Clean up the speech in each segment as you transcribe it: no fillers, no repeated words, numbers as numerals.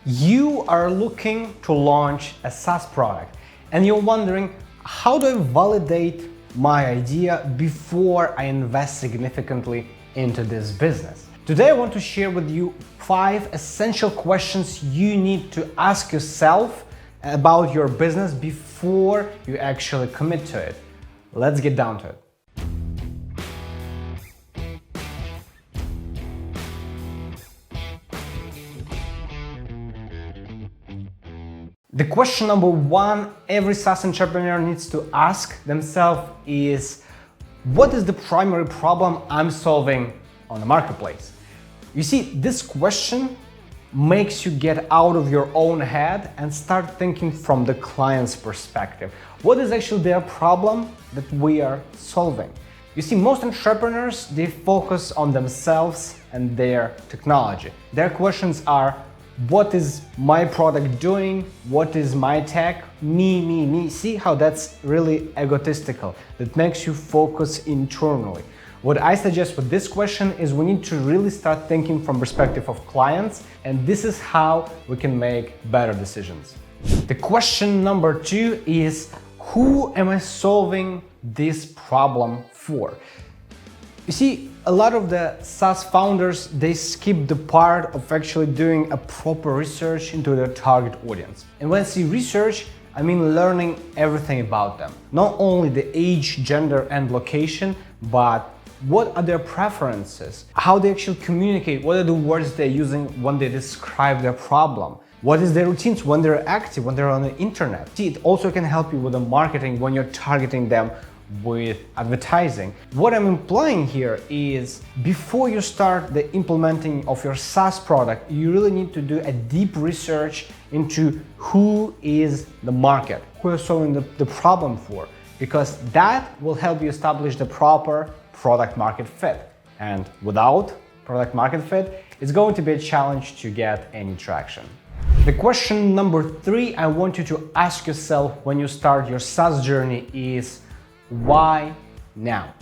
You are looking to launch a SaaS product and you're wondering, how do I validate my idea before I invest significantly into this business? Today I want to share with you 5 essential questions you need to ask yourself about your business before you actually commit to it. Let's get down to it. The question number 1 every SaaS entrepreneur needs to ask themselves is, what is the primary problem I'm solving on the marketplace? You see, this question makes you get out of your own head and start thinking from the client's perspective. What is actually their problem that we are solving? You see, most entrepreneurs, they focus on themselves and their technology. Their questions are, what is my product doing? What is my tech? Me. See how that's really egotistical. That makes you focus internally. What I suggest with this question is we need to really start thinking from perspective of clients, and this is how we can make better decisions. The question number 2 is, who am I solving this problem for? You see, a lot of the SaaS founders, they skip the part of actually doing a proper research into their target audience. And when I say research, I mean learning everything about them. Not only the age, gender, and location, but what are their preferences, how they actually communicate, what are the words they're using when they describe their problem, what is their routines when they're active, when they're on the internet. See, it also can help you with the marketing when you're targeting them with advertising. What I'm implying here is, before you start the implementing of your SaaS product, you really need to do a deep research into who is the market, who you're solving the problem for, because that will help you establish the proper product market fit. And without product market fit, it's going to be a challenge to get any traction. The question number 3 I want you to ask yourself when you start your SaaS journey is, why now?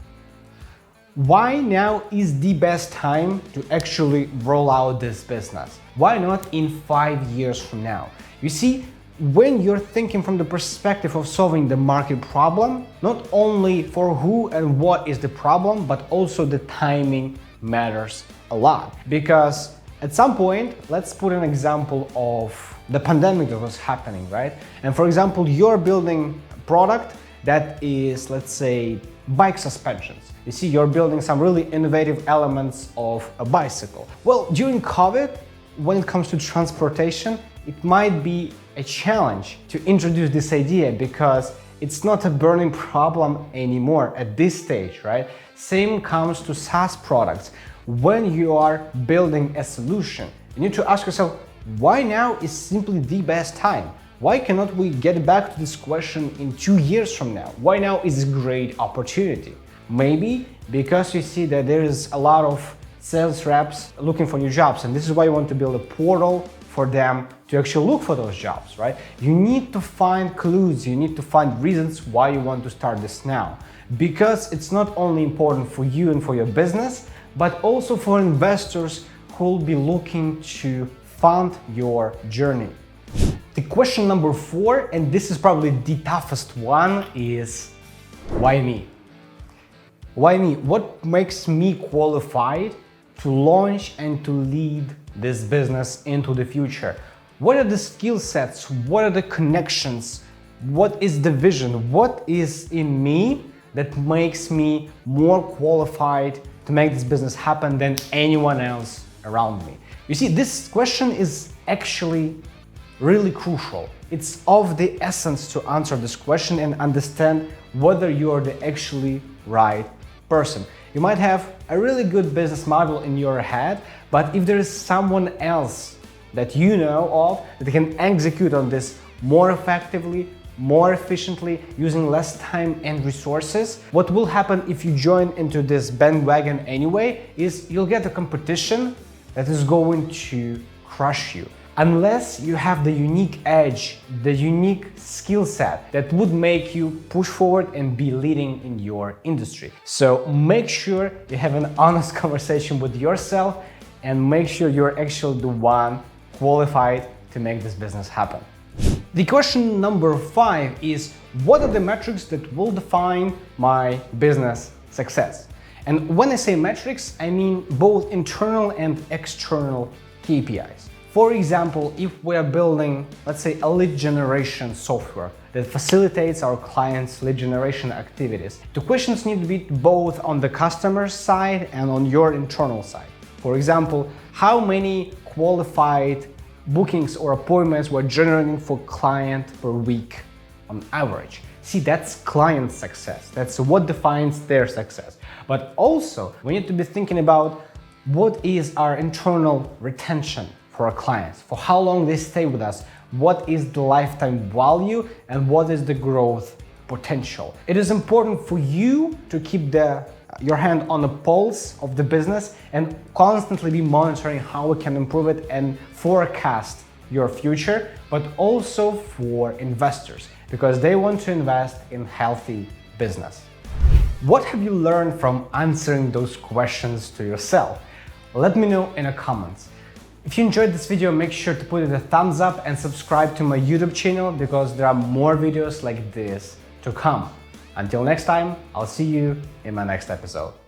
Why now is the best time to actually roll out this business? Why not in 5 years from now? You see, when you're thinking from the perspective of solving the market problem, not only for who and what is the problem, but also the timing matters a lot. Because at some point, let's put an example of the pandemic that was happening, right? And for example, you're building a product that is, let's say, bike suspensions. You see, you're building some really innovative elements of a bicycle. Well, during COVID, when it comes to transportation, it might be a challenge to introduce this idea because it's not a burning problem anymore at this stage, right? Same comes to SaaS products. When you are building a solution, you need to ask yourself, why now is simply the best time? Why cannot we get back to this question in 2 years from now? Why now is a great opportunity? Maybe because you see that there is a lot of sales reps looking for new jobs, and this is why you want to build a portal for them to actually look for those jobs, right? You need to find clues, you need to find reasons why you want to start this now. Because it's not only important for you and for your business, but also for investors who will be looking to fund your journey. The question number 4, and this is probably the toughest one, is, why me? Why me? What makes me qualified to launch and to lead this business into the future? What are the skill sets? What are the connections? What is the vision? What is in me that makes me more qualified to make this business happen than anyone else around me? You see, this question is actually really crucial. It's of the essence to answer this question and understand whether you are the actually right person. You might have a really good business model in your head, but if there is someone else that you know of that can execute on this more effectively, more efficiently, using less time and resources, what will happen if you join into this bandwagon anyway is you'll get a competition that is going to crush you. Unless you have the unique edge, the unique skill set that would make you push forward and be leading in your industry. So make sure you have an honest conversation with yourself and make sure you're actually the one qualified to make this business happen. The question number 5 is, what are the metrics that will define my business success? And when I say metrics, I mean both internal and external KPIs. For example, if we are building, let's say, a lead generation software that facilitates our clients' lead generation activities, the questions need to be both on the customer side and on your internal side. For example, how many qualified bookings or appointments we're generating for client per week on average. See, that's client success. That's what defines their success. But also, we need to be thinking about what is our internal retention for our clients, for how long they stay with us, what is the lifetime value, and what is the growth potential. It is important for you to keep your hand on the pulse of the business and constantly be monitoring how we can improve it and forecast your future, but also for investors, because they want to invest in healthy business. What have you learned from answering those questions to yourself? Let me know in the comments. If you enjoyed this video, make sure to put it a thumbs up and subscribe to my YouTube channel, because there are more videos like this to come. Until next time, I'll see you in my next episode.